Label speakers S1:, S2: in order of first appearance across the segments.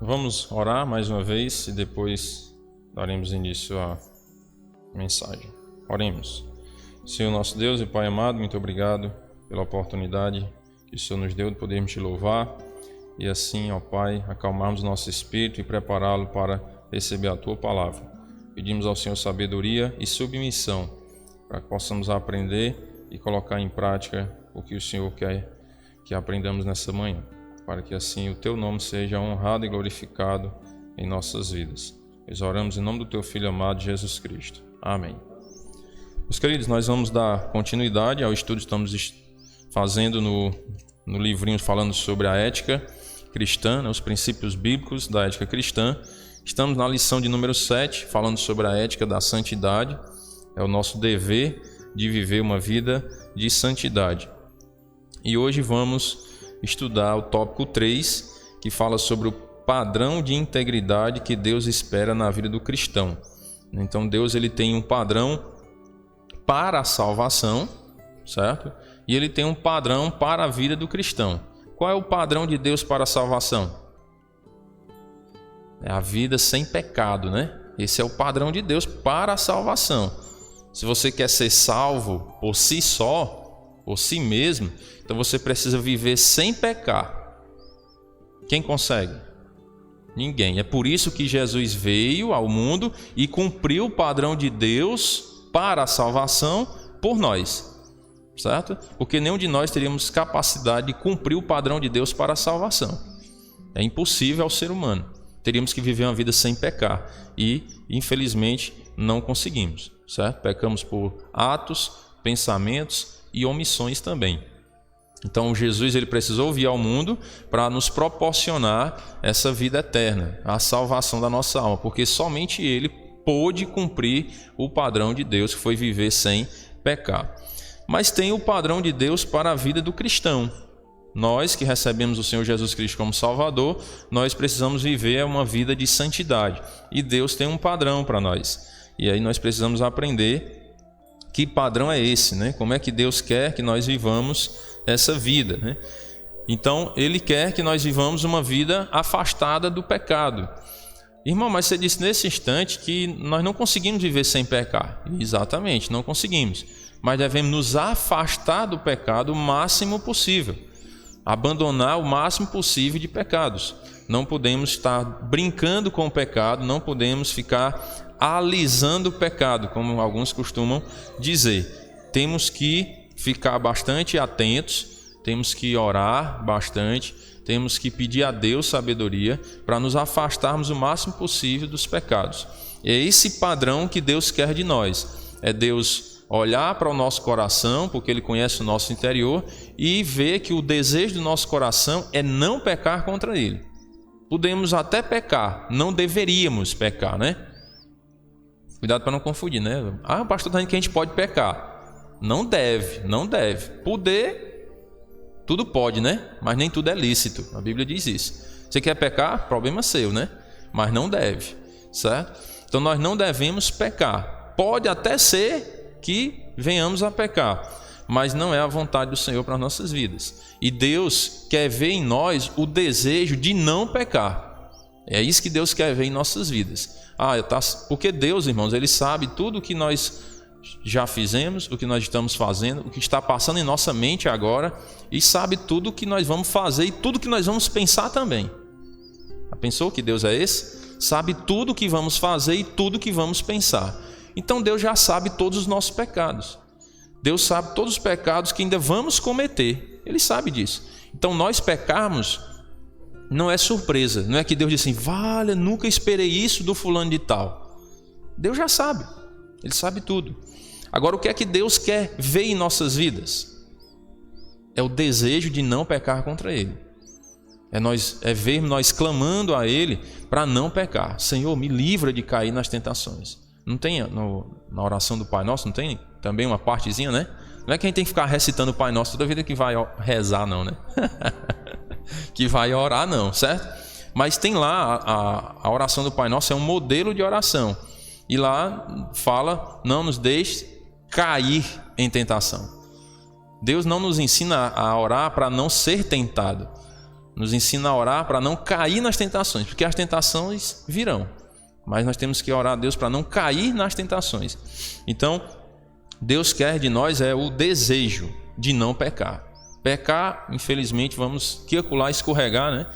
S1: Vamos orar mais uma vez e depois daremos início à mensagem. Oremos. Senhor nosso Deus e Pai amado, muito obrigado pela oportunidade que o Senhor nos deu de podermos te louvar e assim, ó Pai, acalmarmos nosso espírito e prepará-lo para receber a Tua palavra. Pedimos ao Senhor sabedoria e submissão para que possamos aprender e colocar em prática o que o Senhor quer que aprendamos nessa manhã, para que assim o Teu nome seja honrado e glorificado em nossas vidas. Nós oramos em nome do Teu Filho amado, Jesus Cristo. Amém. Meus queridos, nós vamos dar continuidade ao estudo que estamos fazendo no livrinho falando sobre a ética cristã, os princípios bíblicos da ética cristã. Estamos na lição de número 7, falando sobre a ética da santidade. É o nosso dever de viver uma vida de santidade. E hoje vamos estudar o tópico 3, que fala sobre o padrão de integridade que Deus espera na vida do cristão. Então Deus ele tem um padrão para a salvação, certo? E ele tem um padrão para a vida do cristão. Qual é o padrão de Deus para a salvação? É a vida sem pecado, né? Esse é o padrão de Deus para a salvação. Se você quer ser salvo por si só, por si mesmo, então você precisa viver sem pecar. Quem consegue? Ninguém. É por isso que Jesus veio ao mundo e cumpriu o padrão de Deus para a salvação por nós, certo? Porque nenhum de nós teríamos capacidade de cumprir o padrão de Deus para a salvação. É impossível ao ser humano. Teríamos que viver uma vida sem pecar e, infelizmente, não conseguimos, certo? Pecamos por atos, pensamentos e omissões também. Então Jesus ele precisou vir ao mundo para nos proporcionar essa vida eterna, a salvação da nossa alma, porque somente Ele pôde cumprir o padrão de Deus, que foi viver sem pecar. Mas tem o padrão de Deus para a vida do cristão. Nós que recebemos o Senhor Jesus Cristo como Salvador, nós precisamos viver uma vida de santidade. E Deus tem um padrão para nós. E aí nós precisamos aprender que padrão é esse, né? Como é que Deus quer que nós vivamos essa vida, né? Então, Ele quer que nós vivamos uma vida afastada do pecado. Irmão, mas você disse nesse instante que nós não conseguimos viver sem pecar. Exatamente, não conseguimos. Mas devemos nos afastar do pecado o máximo possível. Abandonar o máximo possível de pecados. Não podemos estar brincando com o pecado, não podemos ficar alisando o pecado, como alguns costumam dizer. Temos que ficar bastante atentos, temos que orar bastante, temos que pedir a Deus sabedoria para nos afastarmos o máximo possível dos pecados. É esse padrão que Deus quer de nós. É Deus olhar para o nosso coração, porque Ele conhece o nosso interior, e ver que o desejo do nosso coração é não pecar contra Ele. Podemos até pecar, não deveríamos pecar, né? Cuidado para não confundir, né? Ah, o pastor está dizendo que a gente pode pecar. Não deve, não deve. Poder, tudo pode, né? Mas nem tudo é lícito. A Bíblia diz isso. Você quer pecar? Problema seu, né? Mas não deve, certo? Então nós não devemos pecar. Pode até ser que venhamos a pecar, mas não é a vontade do Senhor para as nossas vidas. E Deus quer ver em nós o desejo de não pecar. É isso que Deus quer ver em nossas vidas. Porque Deus, irmãos, Ele sabe tudo o que nós já fizemos, o que nós estamos fazendo, o que está passando em nossa mente agora, e sabe tudo o que nós vamos fazer e tudo que nós vamos pensar também. Já pensou que Deus é esse? Sabe tudo o que vamos fazer e tudo o que vamos pensar. Então Deus já sabe todos os nossos pecados. Deus sabe todos os pecados que ainda vamos cometer. Ele sabe disso. Então nós pecarmos não é surpresa. Não é que Deus diz assim, vale, nunca esperei isso do fulano de tal. Deus já sabe. Ele sabe tudo. Agora, o que é que Deus quer ver em nossas vidas? É o desejo de não pecar contra Ele. É ver nós clamando a Ele para não pecar. Senhor, me livra de cair nas tentações. Não tem na oração do Pai Nosso, não tem também uma partezinha, né? Não é que a gente tem que ficar recitando o Pai Nosso toda vida que vai rezar, não, né? Que vai orar, não, certo? Mas tem lá, a oração do Pai Nosso é um modelo de oração. E lá fala, não nos deixe cair em tentação. Deus não nos ensina a orar para não ser tentado. nos ensina a orar para não cair nas tentações, porque as tentações virão, mas nós temos que orar a Deus para não cair nas tentações. Então, Deus quer de nós o desejo de não pecar. Pecar, infelizmente, vamos que acolá escorregar, né?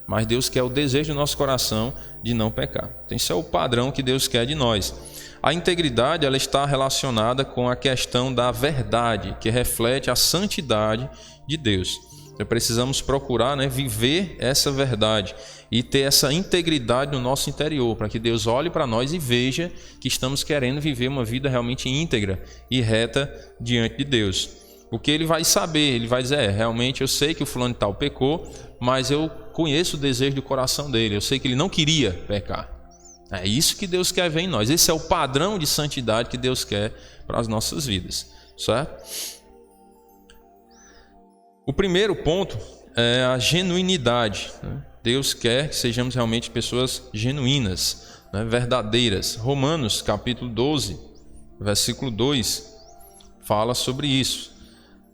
S1: Mas Deus quer o desejo do nosso coração de não pecar. Então, isso é o padrão que Deus quer de nós. A integridade, ela está relacionada com a questão da verdade, que reflete a santidade de Deus. Então, precisamos procurar, né, viver essa verdade e ter essa integridade no nosso interior, para que Deus olhe para nós e veja que estamos querendo viver uma vida realmente íntegra e reta diante de Deus. O que ele vai saber, ele vai dizer, realmente eu sei que o fulano de tal pecou, mas eu conheço o desejo do coração dele, eu sei que ele não queria pecar. É isso que Deus quer ver em nós, esse é o padrão de santidade que Deus quer para as nossas vidas, certo? O primeiro ponto é a genuinidade, né? Deus quer que sejamos realmente pessoas genuínas, né? Verdadeiras. Romanos capítulo 12, versículo 2, fala sobre isso.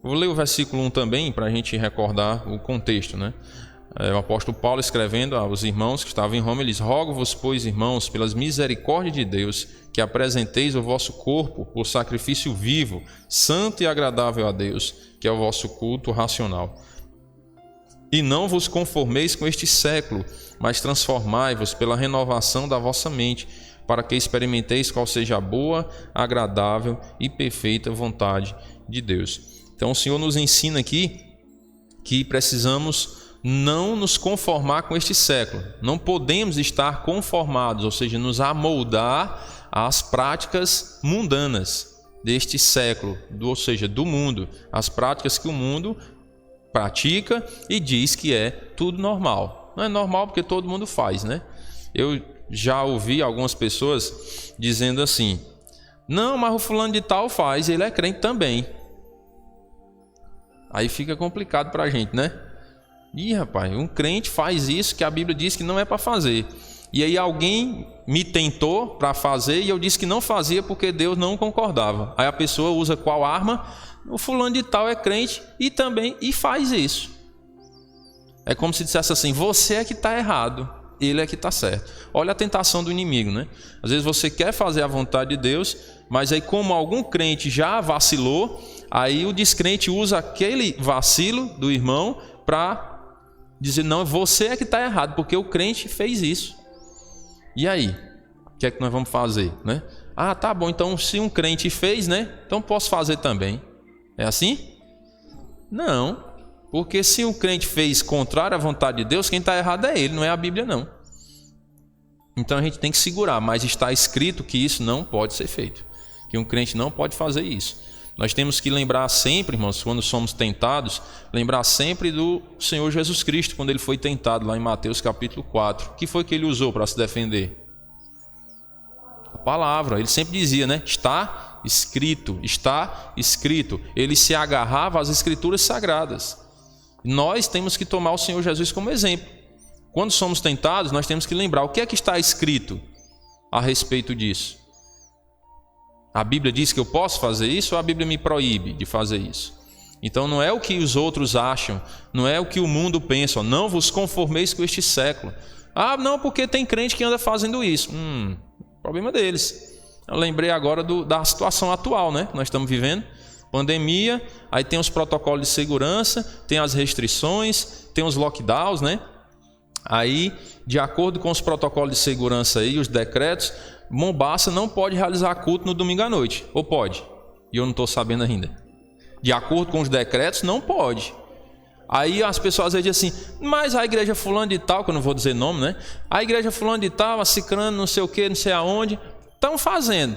S1: Vou ler o versículo 1 também, para a gente recordar o contexto, né? O apóstolo Paulo escrevendo aos irmãos que estavam em Roma, ele diz: rogo-vos, pois, irmãos, pelas misericórdias de Deus, que apresenteis o vosso corpo por sacrifício vivo, santo e agradável a Deus, que é o vosso culto racional. E não vos conformeis com este século, mas transformai-vos pela renovação da vossa mente, para que experimenteis qual seja a boa, agradável e perfeita vontade de Deus. Então o Senhor nos ensina aqui que precisamos não nos conformar com este século. Não podemos estar conformados, ou seja, nos amoldar às práticas mundanas deste século, ou seja, do mundo, as práticas que o mundo pratica e diz que é tudo normal. Não é normal porque todo mundo faz, né? Eu já ouvi algumas pessoas dizendo assim: não, mas o fulano de tal faz, ele é crente também. Aí fica complicado para a gente, né? Ih, rapaz, um crente faz isso que a Bíblia diz que não é para fazer. E aí alguém me tentou para fazer e eu disse que não fazia porque Deus não concordava. Aí a pessoa usa qual arma? O fulano de tal é crente e faz isso. É como se dissesse assim: você é que está errado, ele é que está certo. Olha a tentação do inimigo, né? Às vezes você quer fazer a vontade de Deus, mas aí como algum crente já vacilou, aí o descrente usa aquele vacilo do irmão para dizer: não, você é que está errado, porque o crente fez isso. E aí? O que é que nós vamos fazer, né? Ah, tá bom, então se um crente fez, né? Então posso fazer também. É assim? Não, porque se um crente fez contrário à vontade de Deus, quem está errado é ele, não é a Bíblia não. Então a gente tem que segurar, mas está escrito que isso não pode ser feito, que um crente não pode fazer isso. Nós temos que lembrar sempre, irmãos, quando somos tentados, lembrar sempre do Senhor Jesus Cristo, quando ele foi tentado lá em Mateus capítulo 4. O que foi que ele usou para se defender? A palavra. Ele sempre dizia, né? Está escrito, está escrito. Ele se agarrava às escrituras sagradas. Nós temos que tomar o Senhor Jesus como exemplo. Quando somos tentados, nós temos que lembrar o que é que está escrito a respeito disso. A Bíblia diz que eu posso fazer isso ou a Bíblia me proíbe de fazer isso? Então não é o que os outros acham, não é o que o mundo pensa. Não vos conformeis com este século. Ah, não, porque tem crente que anda fazendo isso. Problema deles. Eu lembrei agora da situação atual, né? Que nós estamos vivendo. Pandemia, aí tem os protocolos de segurança, tem as restrições, tem os lockdowns, né? Aí, de acordo com os protocolos de segurança e os decretos, Mombaça não pode realizar culto no domingo à noite. Ou pode? E eu não estou sabendo ainda. De acordo com os decretos, não pode. Aí as pessoas às vezes dizem assim: mas a igreja fulano de tal, que eu não vou dizer nome, né? A igreja fulano de tal, a cicrano, não sei o que, não sei aonde, estão fazendo.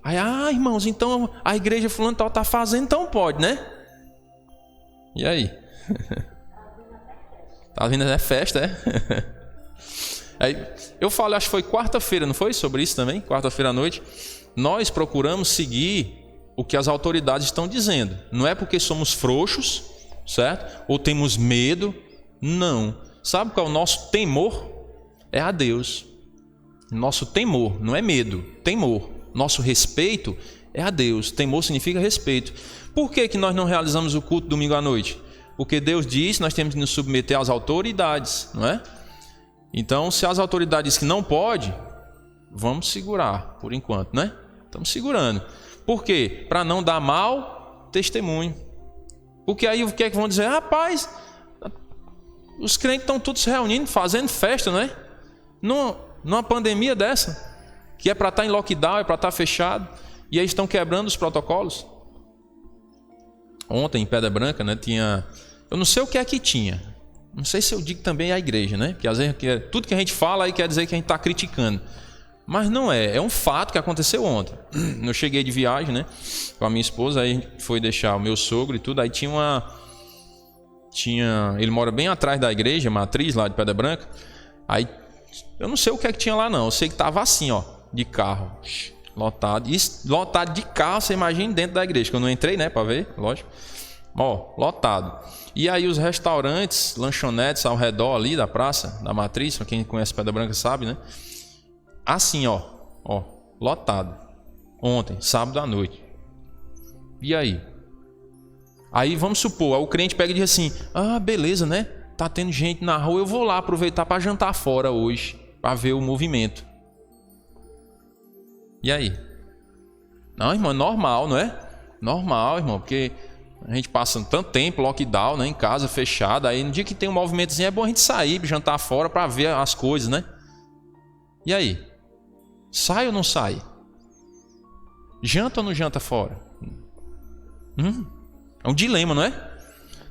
S1: Aí, irmãos, então a igreja fulano de tal está fazendo, então pode, né? E aí? Tá vindo até festa, é? Aí, eu falei, acho que foi quarta-feira, não foi? Sobre isso também, quarta-feira à noite. Nós procuramos seguir o que as autoridades estão dizendo. Não é porque somos frouxos, certo? Ou temos medo. Não. Sabe qual é o nosso temor? É a Deus. Nosso temor, não é medo, temor. Nosso respeito é a Deus. Temor significa respeito. Por que nós não realizamos o culto domingo à noite? Porque Deus diz que nós temos que nos submeter às autoridades, não é? Então, se as autoridades dizem que não pode, vamos segurar por enquanto, né? Estamos segurando. Por quê? Para não dar mau testemunho. Porque aí o que é que vão dizer? Rapaz, os crentes estão todos se reunindo, fazendo festa, né? Numa pandemia dessa, que é para estar em lockdown, é para estar fechado, e aí estão quebrando os protocolos. Ontem em Pedra Branca, né, tinha... Eu não sei o que é que tinha. Não sei se eu digo também a igreja, né? Porque às vezes tudo que a gente fala aí quer dizer que a gente está criticando. Mas não é. É um fato que aconteceu ontem. Eu cheguei de viagem, né? Com a minha esposa, aí a gente foi deixar o meu sogro e tudo. Aí ele mora bem atrás da igreja, matriz lá de Pedra Branca. Aí eu não sei o que é que tinha lá não. Eu sei que estava assim, ó, de carro. Lotado. Isso, lotado de carro, você imagina dentro da igreja. Que eu não entrei, né, para ver, lógico. Ó, lotado. E aí os restaurantes, lanchonetes ao redor ali da praça, da matriz, pra quem conhece Pedra Branca sabe, né? Assim, ó, lotado. Ontem, sábado à noite. E aí? Aí vamos supor, aí o crente pega e diz assim: ah, beleza, né? Tá tendo gente na rua, eu vou lá aproveitar para jantar fora hoje, para ver o movimento. E aí? Não, irmão, é normal, não é? Normal, irmão, porque a gente passa tanto tempo lockdown, né, em casa fechada, aí no dia que tem um movimentozinho é bom a gente sair, jantar fora para ver as coisas, né? E aí? Sai ou não sai? Janta ou não janta fora? É um dilema, não é?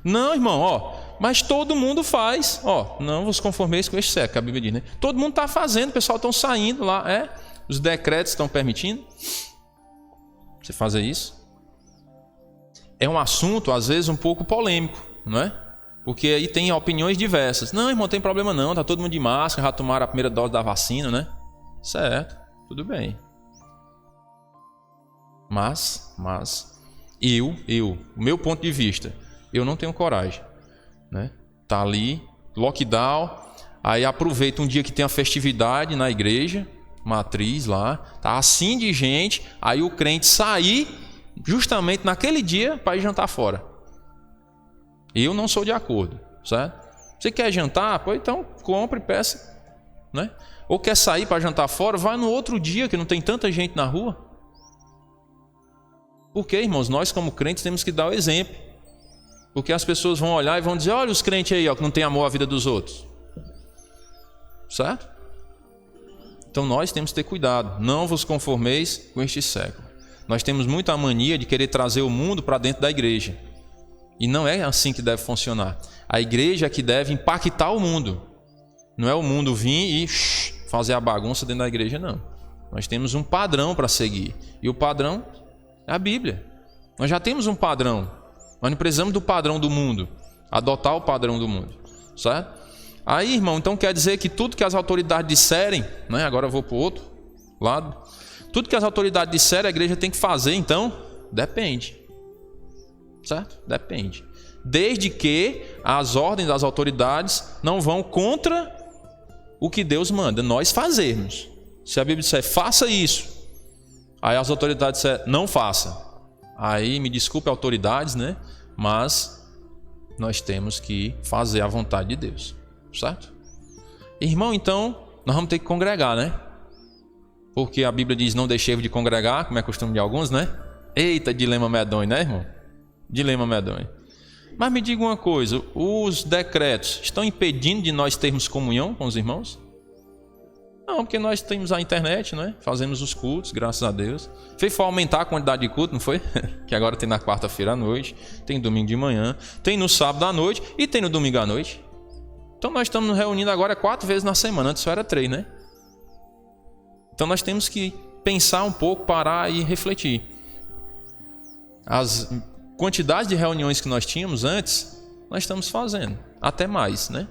S1: Não, irmão, mas todo mundo faz. Não vos conformeis com este século, a Bíblia diz, né? Todo mundo está fazendo, o pessoal estão saindo lá, os decretos estão permitindo você fazer isso. É um assunto, às vezes, um pouco polêmico, não é? Porque aí tem opiniões diversas. Não, irmão, não tem problema não, está todo mundo de máscara, já tomaram a primeira dose da vacina, né? Certo, tudo bem. Mas, o meu ponto de vista, eu não tenho coragem, né? Tá ali, lockdown, aí aproveita um dia que tem a festividade na igreja, matriz lá, tá assim de gente, aí o crente sair justamente naquele dia para ir jantar fora. Eu não sou de acordo, certo? Você quer jantar? Pois então compre e peça, né? Ou quer sair para jantar fora? Vai no outro dia que não tem tanta gente na rua. Porque, irmãos, nós como crentes temos que dar o exemplo. Porque as pessoas vão olhar e vão dizer: olha os crentes aí, que não tem amor à vida dos outros. Certo? Então nós temos que ter cuidado. Não vos conformeis com este século. Nós temos muita mania de querer trazer o mundo para dentro da igreja. E não é assim que deve funcionar. A igreja é que deve impactar o mundo. Não é o mundo vir e fazer a bagunça dentro da igreja, não. Nós temos um padrão para seguir. E o padrão é a Bíblia. Nós já temos um padrão. Nós não precisamos do padrão do mundo. Adotar o padrão do mundo. Certo? Aí, irmão, então quer dizer que tudo que as autoridades disserem, né? Agora eu vou para o outro lado. Tudo que as autoridades disserem, a igreja tem que fazer, então? Depende. Certo? Depende. Desde que as ordens das autoridades não vão contra o que Deus manda nós fazermos. Se a Bíblia disser, faça isso, aí as autoridades disser, não faça. Aí, me desculpe autoridades, né? Mas nós temos que fazer a vontade de Deus. Certo? Irmão, então, nós vamos ter que congregar, né? Porque a Bíblia diz, não deixei de congregar, como é costume de alguns, né? Eita, dilema medonho, né, irmão? Dilema medonho. Mas me diga uma coisa, os decretos estão impedindo de nós termos comunhão com os irmãos? Não, porque nós temos a internet, né? Fazemos os cultos, graças a Deus. Foi aumentar a quantidade de culto, não foi? Que agora tem na quarta-feira à noite, tem domingo de manhã, tem no sábado à noite e tem no domingo à noite. Então nós estamos nos reunindo agora 4 vezes na semana, antes só era 3, né? Então nós temos que pensar um pouco, parar e refletir. As quantidades de reuniões que nós tínhamos antes, nós estamos fazendo, até mais, né?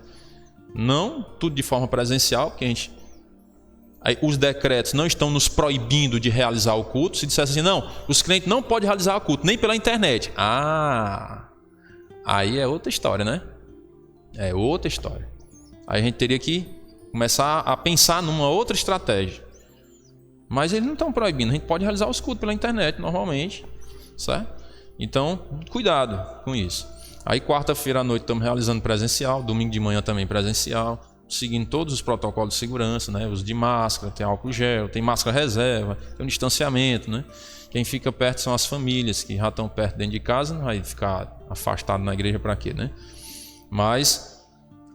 S1: Não tudo de forma presencial, porque os decretos não estão nos proibindo de realizar o culto. Se dissesse assim, não, os crentes não podem realizar o culto, nem pela internet. Aí é outra história, né? É outra história. Aí a gente teria que começar a pensar numa outra estratégia. Mas eles não estão proibindo, a gente pode realizar os cultos pela internet normalmente, certo? Então, cuidado com isso. Aí quarta-feira à noite estamos realizando presencial, domingo de manhã também presencial, seguindo todos os protocolos de segurança, né? Uso de máscara, tem álcool gel, tem máscara reserva, tem um distanciamento, né? Quem fica perto são as famílias que já estão perto dentro de casa, não vai ficar afastado na igreja para quê, né? Mas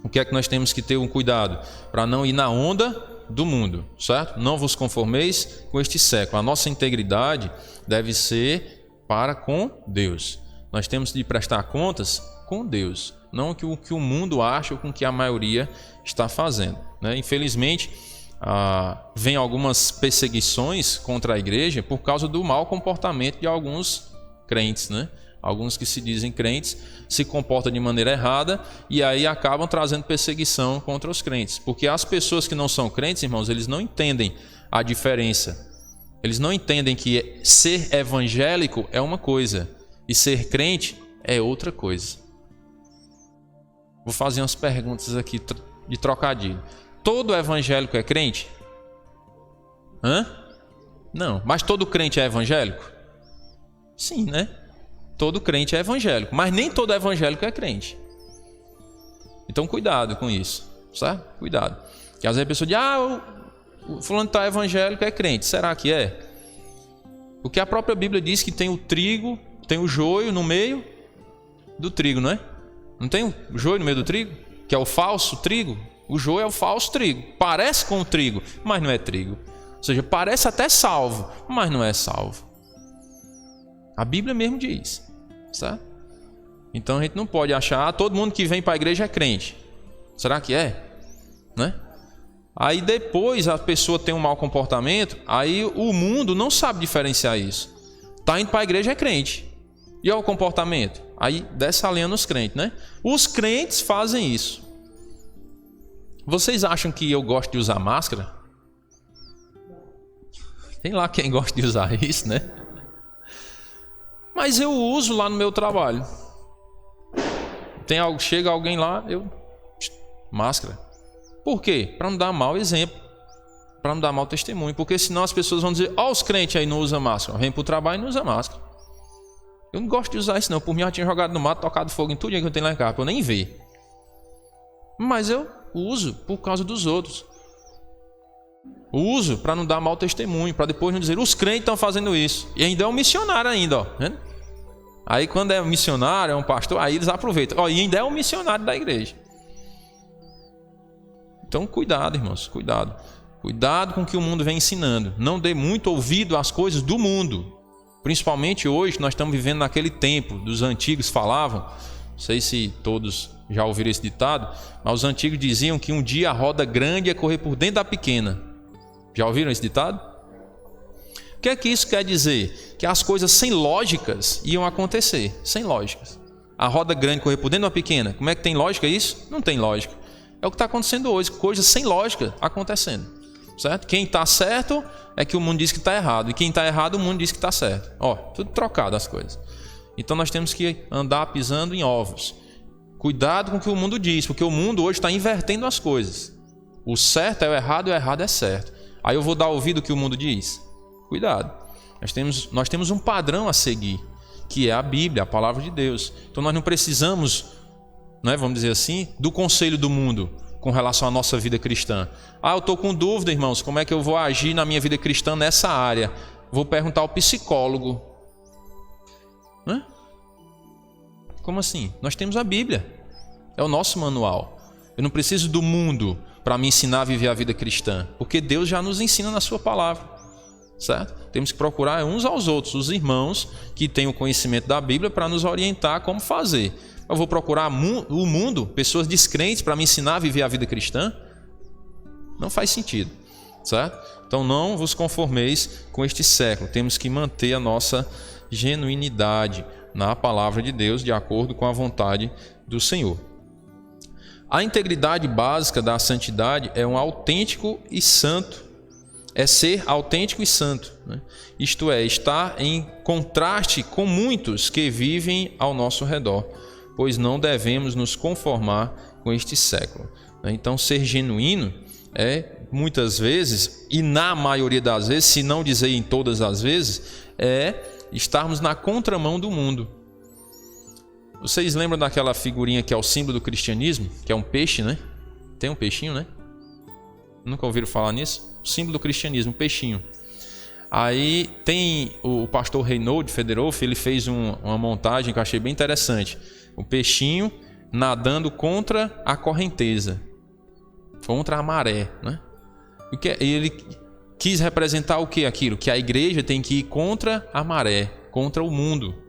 S1: o que é que nós temos que ter um cuidado? Para não ir na onda do mundo, certo? Não vos conformeis com este século. A nossa integridade deve ser para com Deus. Nós temos de prestar contas com Deus, não o que o mundo acha ou com o que a maioria está fazendo, né? Infelizmente, vem algumas perseguições contra a igreja por causa do mau comportamento de alguns crentes, né? Alguns que se dizem crentes se comportam de maneira errada e aí acabam trazendo perseguição contra os crentes. Porque as pessoas que não são crentes, irmãos, eles não entendem a diferença. Eles não entendem que ser evangélico é uma coisa e ser crente é outra coisa. Vou fazer umas perguntas aqui de trocadilho. Todo evangélico é crente? Não. Mas todo crente é evangélico? Sim, né? Todo crente é evangélico, mas nem todo evangélico é crente. Então cuidado com isso, certo? Cuidado. Porque às vezes a pessoa diz, o fulano está evangélico, é crente. Será que é? Porque a própria Bíblia diz que tem o trigo, tem o joio no meio do trigo, não é? Não tem o joio no meio do trigo? Que é o falso trigo? O joio é o falso trigo. Parece com o trigo, mas não é trigo. Ou seja, parece até salvo, mas não é salvo. A Bíblia mesmo diz, certo? Então a gente não pode achar, todo mundo que vem para a igreja é crente. Será que é? Né? Aí depois a pessoa tem um mau comportamento, aí o mundo não sabe diferenciar isso. Está indo para a igreja é crente. E olha o comportamento. Aí desce a linha nos crentes, né? Os crentes fazem isso. Vocês acham que eu gosto de usar máscara? Tem lá quem gosta de usar isso, né? Mas eu uso lá no meu trabalho. Chega alguém lá, máscara. Por quê? Para não dar mau exemplo. Para não dar mau testemunho. Porque senão as pessoas vão dizer, os crentes aí não usam máscara. Vem para o trabalho e não usa máscara. Eu não gosto de usar isso não. Por mim eu já tinha jogado no mato, tocado fogo em tudo que eu tenho lá em casa, para eu nem ver. Mas eu uso por causa dos outros. Uso para não dar mau testemunho, para depois não dizer, os crentes estão fazendo isso. E ainda é um missionário ainda, ó. Né? Aí quando é um missionário, é um pastor, aí eles aproveitam. E ainda é um missionário da igreja. Então cuidado, irmãos, cuidado. Cuidado com o que o mundo vem ensinando. Não dê muito ouvido às coisas do mundo. Principalmente hoje, nós estamos vivendo naquele tempo, dos antigos falavam, não sei se todos já ouviram esse ditado, mas os antigos diziam que um dia a roda grande ia correr por dentro da pequena. Já ouviram esse ditado? O que é que isso quer dizer? Que as coisas sem lógicas iam acontecer, sem lógicas. A roda grande correr por dentro da pequena, como é que tem lógica isso? Não tem lógica. É o que está acontecendo hoje, coisas sem lógica acontecendo. Certo? Quem está certo é que o mundo diz que está errado, e quem está errado o mundo diz que está certo. Tudo trocado as coisas. Então nós temos que andar pisando em ovos. Cuidado com o que o mundo diz, porque o mundo hoje está invertendo as coisas. O certo é o errado e o errado é certo. Aí eu vou dar ouvido ao que o mundo diz? Cuidado. Nós temos um padrão a seguir, que é a Bíblia, a palavra de Deus. Então nós não precisamos, vamos dizer assim, do conselho do mundo com relação à nossa vida cristã. Eu estou com dúvida, irmãos, como é que eu vou agir na minha vida cristã nessa área? Vou perguntar ao psicólogo. Como assim? Nós temos a Bíblia. É o nosso manual. Eu não preciso do mundo para me ensinar a viver a vida cristã, porque Deus já nos ensina na sua palavra. Certo? Temos que procurar uns aos outros, os irmãos que têm o conhecimento da Bíblia para nos orientar como fazer. Eu vou procurar o mundo, pessoas descrentes para me ensinar a viver a vida cristã? Não faz sentido, certo? Então não vos conformeis com este século. Temos que manter a nossa genuinidade na palavra de Deus, de acordo com a vontade do Senhor. A integridade básica da santidade é um autêntico e santo. É ser autêntico e santo, né? Isto é, estar em contraste com muitos que vivem ao nosso redor, pois não devemos nos conformar com este século. Então, ser genuíno é, muitas vezes, e na maioria das vezes, se não dizer em todas as vezes, é estarmos na contramão do mundo. Vocês lembram daquela figurinha que é o símbolo do cristianismo? Que é um peixe, né? Tem um peixinho, né? Nunca ouviram falar nisso? O símbolo do cristianismo, um peixinho. Aí tem o pastor Reinhold Federoff, ele fez uma montagem que eu achei bem interessante. O peixinho nadando contra a correnteza, contra a maré, né? E ele quis representar o que aquilo? Que a igreja tem que ir contra a maré, contra o mundo.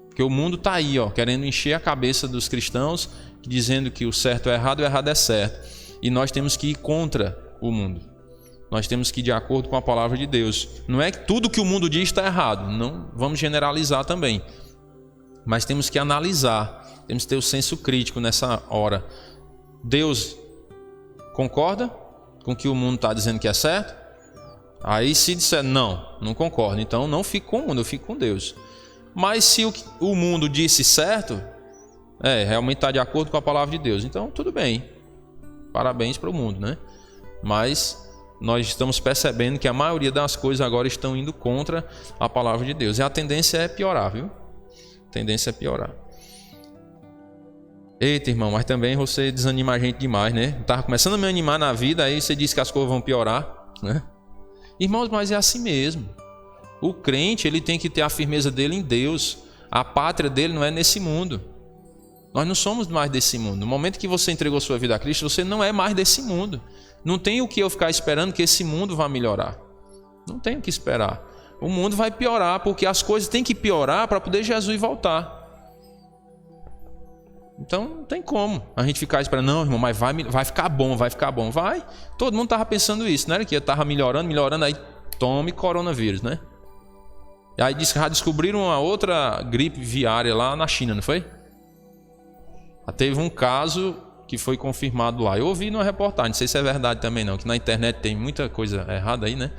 S1: Porque o mundo está aí, querendo encher a cabeça dos cristãos, dizendo que o certo é errado e o errado é certo. E nós temos que ir contra o mundo. Nós temos que ir de acordo com a palavra de Deus. Não é que tudo que o mundo diz está errado. Não vamos generalizar também. Mas temos que analisar. Temos que ter o senso crítico nessa hora. Deus concorda com o que o mundo está dizendo que é certo? Aí se disser não concordo. Então não fico com o mundo, eu fico com Deus. Mas se o mundo disse certo, realmente está de acordo com a palavra de Deus. Então tudo bem. Parabéns para o mundo, né? Mas nós estamos percebendo que a maioria das coisas agora estão indo contra a palavra de Deus. E a tendência é piorar, viu? A tendência é piorar. Eita, irmão, mas também você desanima a gente demais, né? Estava começando a me animar na vida, aí você diz que as coisas vão piorar, né? Irmãos, mas é assim mesmo. O crente, ele tem que ter a firmeza dele em Deus. A pátria dele não é nesse mundo. Nós não somos mais desse mundo. No momento que você entregou sua vida a Cristo, você não é mais desse mundo. Não tem o que eu ficar esperando que esse mundo vá melhorar. Não tem o que esperar. O mundo vai piorar, porque as coisas têm que piorar para poder Jesus voltar. Então não tem como a gente ficar esperando, não, irmão, mas vai ficar bom, vai ficar bom. Vai. Todo mundo estava pensando isso, não era que estava melhorando, aí tome coronavírus, né? E aí já descobriram uma outra gripe viária lá na China, não foi? Teve um caso que foi confirmado lá. Eu ouvi numa reportagem, não sei se é verdade também não, que na internet tem muita coisa errada aí, né?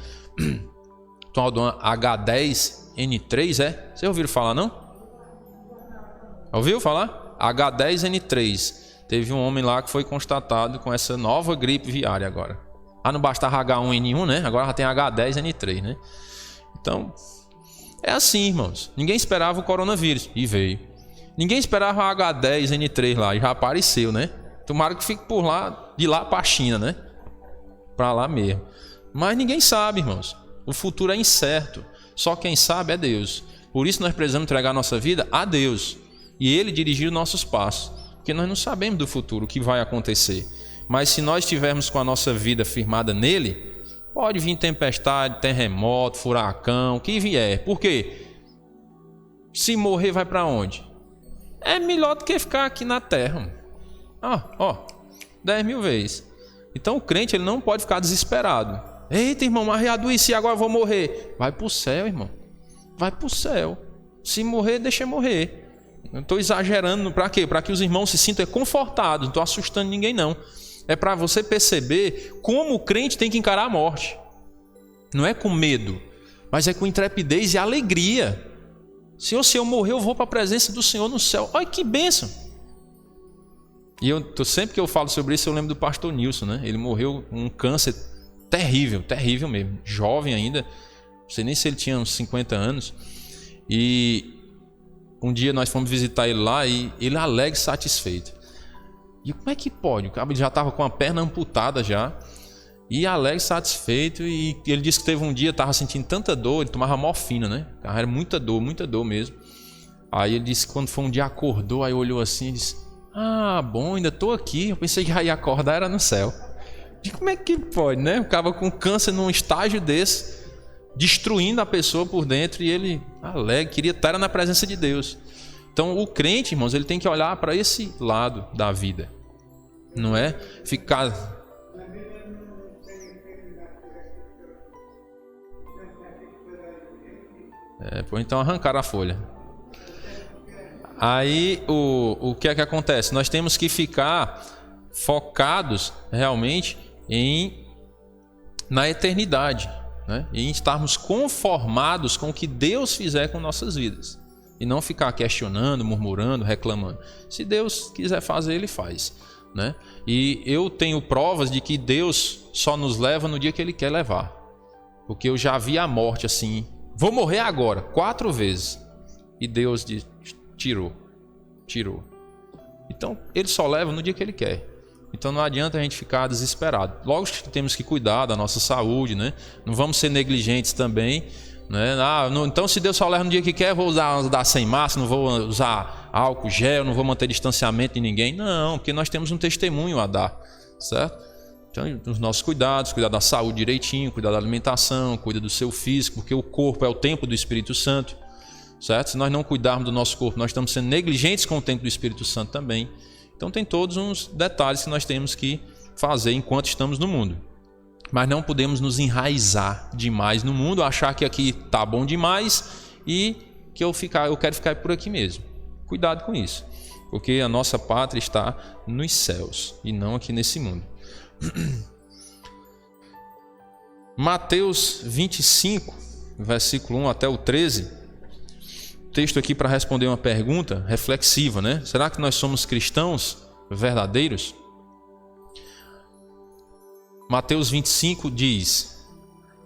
S1: Tal do H10N3, é? Vocês ouviram falar, não? Ouviu falar? H10N3. Teve um homem lá que foi constatado com essa nova gripe viária agora. Não bastava H1N1, né? Agora já tem H10N3, né? Então, é assim, irmãos. Ninguém esperava o coronavírus e veio. Ninguém esperava o H10N3 lá e já apareceu, né? Tomara que fique por lá, de lá para a China, né? Para lá mesmo. Mas ninguém sabe, irmãos. O futuro é incerto. Só quem sabe é Deus. Por isso nós precisamos entregar nossa vida a Deus. E Ele dirigir os nossos passos. Porque nós não sabemos do futuro, o que vai acontecer. Mas se nós estivermos com a nossa vida firmada nele, pode vir tempestade, terremoto, furacão, o que vier. Por quê? Se morrer, vai para onde? É melhor do que ficar aqui na terra. 10 mil vezes. Então o crente, ele não pode ficar desesperado. Eita, irmão, mas adoeci, agora eu vou morrer. Vai para o céu, irmão. Vai para o céu. Se morrer, deixa morrer. Eu estou exagerando. Para quê? Para que os irmãos se sintam confortados. Não estou assustando ninguém, não. É para você perceber como o crente tem que encarar a morte. Não é com medo, mas é com intrepidez e alegria. Senhor, se eu morrer, eu vou para a presença do Senhor no céu. Olha que bênção. E sempre que eu falo sobre isso, eu lembro do pastor Nilson, né? Ele morreu com um câncer terrível, terrível mesmo. Jovem ainda, não sei nem se ele tinha uns 50 anos. E um dia nós fomos visitar ele lá e ele alegre e satisfeito. E como é que pode? O cara já estava com a perna amputada já. E alegre, satisfeito. E ele disse que teve um dia, estava sentindo tanta dor, ele tomava morfina, né? Era muita dor mesmo. Aí ele disse que quando foi um dia acordou, aí olhou assim e disse: bom, ainda estou aqui. Eu pensei que já ia acordar, era no céu. E como é que pode, né? O cara com câncer num estágio desse, destruindo a pessoa por dentro, e ele alegre, queria estar na presença de Deus. Então o crente, irmãos, ele tem que olhar para esse lado da vida. Não é ficar... então arrancar a folha. Aí o que é que acontece? Nós temos que ficar focados realmente na eternidade, né? E em estarmos conformados com o que Deus fizer com nossas vidas. E não ficar questionando, murmurando, reclamando. Se Deus quiser fazer, Ele faz, né? E eu tenho provas de que Deus só nos leva no dia que Ele quer levar. Porque eu já vi a morte assim... Vou morrer agora, 4 vezes. E Deus tirou. tirou. Então, ele só leva no dia que ele quer. Então, não adianta a gente ficar desesperado. Lógico que temos que cuidar da nossa saúde, né? Não vamos ser negligentes também, né? Então, se Deus só leva no dia que quer, eu vou usar sem máscara, não vou usar álcool gel, não vou manter distanciamento de ninguém. Não, porque nós temos um testemunho a dar, certo? Então, os nossos cuidados, cuidar da saúde direitinho, cuidar da alimentação, cuidar do seu físico, porque o corpo é o templo do Espírito Santo, certo? Se nós não cuidarmos do nosso corpo, nós estamos sendo negligentes com o templo do Espírito Santo também. Então tem todos uns detalhes que nós temos que fazer enquanto estamos no mundo. Mas não podemos nos enraizar demais no mundo, achar que aqui está bom demais e que eu quero ficar por aqui mesmo. Cuidado com isso, porque a nossa pátria está nos céus e não aqui nesse mundo. Mateus 25, versículo 1 até o 13. Texto aqui para responder uma pergunta reflexiva, né? Será que nós somos cristãos verdadeiros? Mateus 25 diz: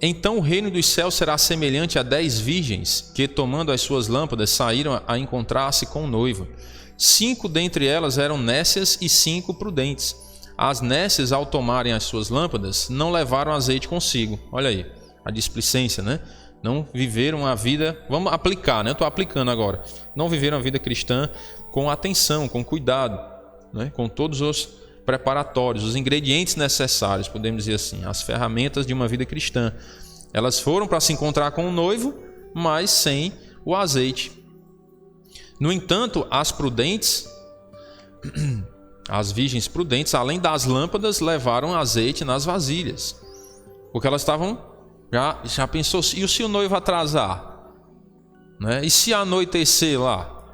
S1: Então o reino dos céus será semelhante a 10 virgens que, tomando as suas lâmpadas, saíram a encontrar-se com o noivo. 5 dentre elas eram nécias e 5 prudentes. As nécias, ao tomarem as suas lâmpadas, não levaram azeite consigo. Olha aí, a displicência, né? Não viveram a vida, vamos aplicar, né? Eu estou aplicando agora. Não viveram a vida cristã com atenção, com cuidado, né? Com todos os preparatórios, os ingredientes necessários, podemos dizer assim, as ferramentas de uma vida cristã. Elas foram para se encontrar com o noivo, mas sem o azeite. No entanto, as prudentes, as virgens prudentes, além das lâmpadas, levaram azeite nas vasilhas, porque elas estavam... Já pensou, e se o noivo atrasar? Né? E se anoitecer lá?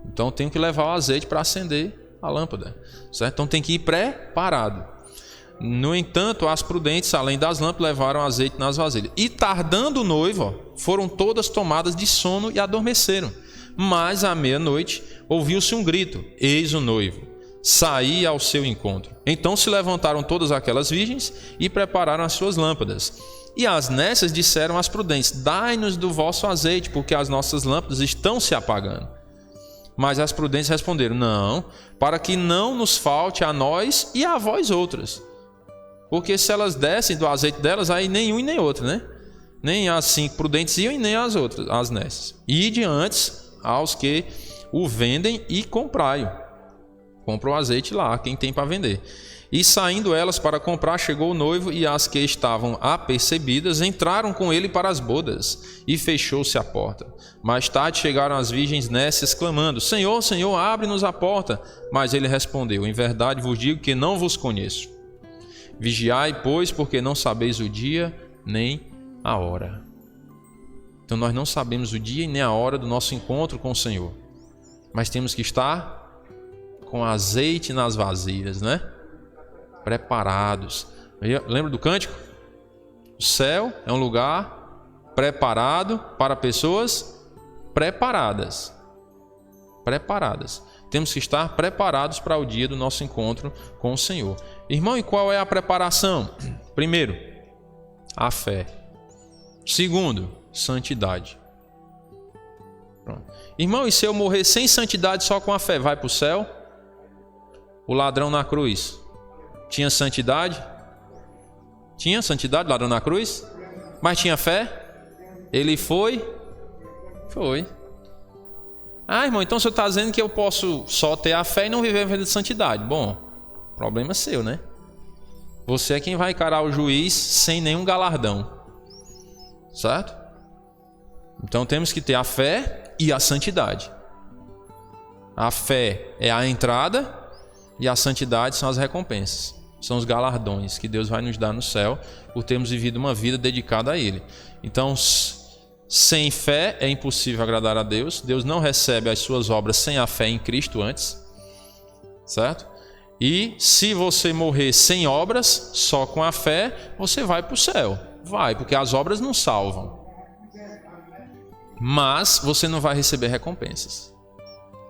S1: Então tem que levar o azeite para acender a lâmpada, certo? Então tem que ir preparado. No entanto, as prudentes, além das lâmpadas, levaram azeite nas vasilhas. E tardando o noivo, foram todas tomadas de sono e adormeceram. Mas à meia-noite ouviu-se um grito: eis o noivo, saí ao seu encontro. Então se levantaram todas aquelas virgens e prepararam as suas lâmpadas. E as nécias disseram às prudentes: dai-nos do vosso azeite, porque as nossas lâmpadas estão se apagando. Mas as prudentes responderam: não, para que não nos falte a nós e a vós outras. Porque se elas dessem do azeite delas, aí nem um e nem outro, né? Nem as 5 prudentes iam e nem as outras, as nécias. Ide antes aos que o vendem e comprai-o. Compra o azeite lá, quem tem para vender. E saindo elas para comprar, chegou o noivo, e as que estavam apercebidas entraram com ele para as bodas, e fechou-se a porta. Mais tarde chegaram as virgens nécias, clamando: Senhor, Senhor, abre-nos a porta. Mas ele respondeu: em verdade vos digo que não vos conheço. Vigiai, pois, porque não sabeis o dia nem a hora. Então nós não sabemos o dia e nem a hora do nosso encontro com o Senhor, mas temos que estar com azeite nas vasilhas, né? Preparados. Lembra do cântico? O céu é um lugar preparado para pessoas preparadas. Preparadas. Temos que estar preparados para o dia do nosso encontro com o Senhor. Irmão, e qual é a preparação? Primeiro, a fé. Segundo, santidade. Pronto. Irmão, e se eu morrer sem santidade, só com a fé, vai para o céu? O ladrão na cruz tinha santidade? Tinha santidade, o ladrão na cruz? Mas tinha fé? Ele foi? Foi. Ah, irmão, então você está dizendo que eu posso só ter a fé e não viver a vida de santidade. Bom, problema seu, né? Você é quem vai encarar o juiz sem nenhum galardão. Certo? Então temos que ter a fé e a santidade. A fé é a entrada e a santidade são as recompensas. São os galardões que Deus vai nos dar no céu por termos vivido uma vida dedicada a Ele. Então, sem fé é impossível agradar a Deus. Deus não recebe as suas obras sem a fé em Cristo antes. Certo? E se você morrer sem obras, só com a fé, você vai para o céu. Vai, porque as obras não salvam. Mas você não vai receber recompensas.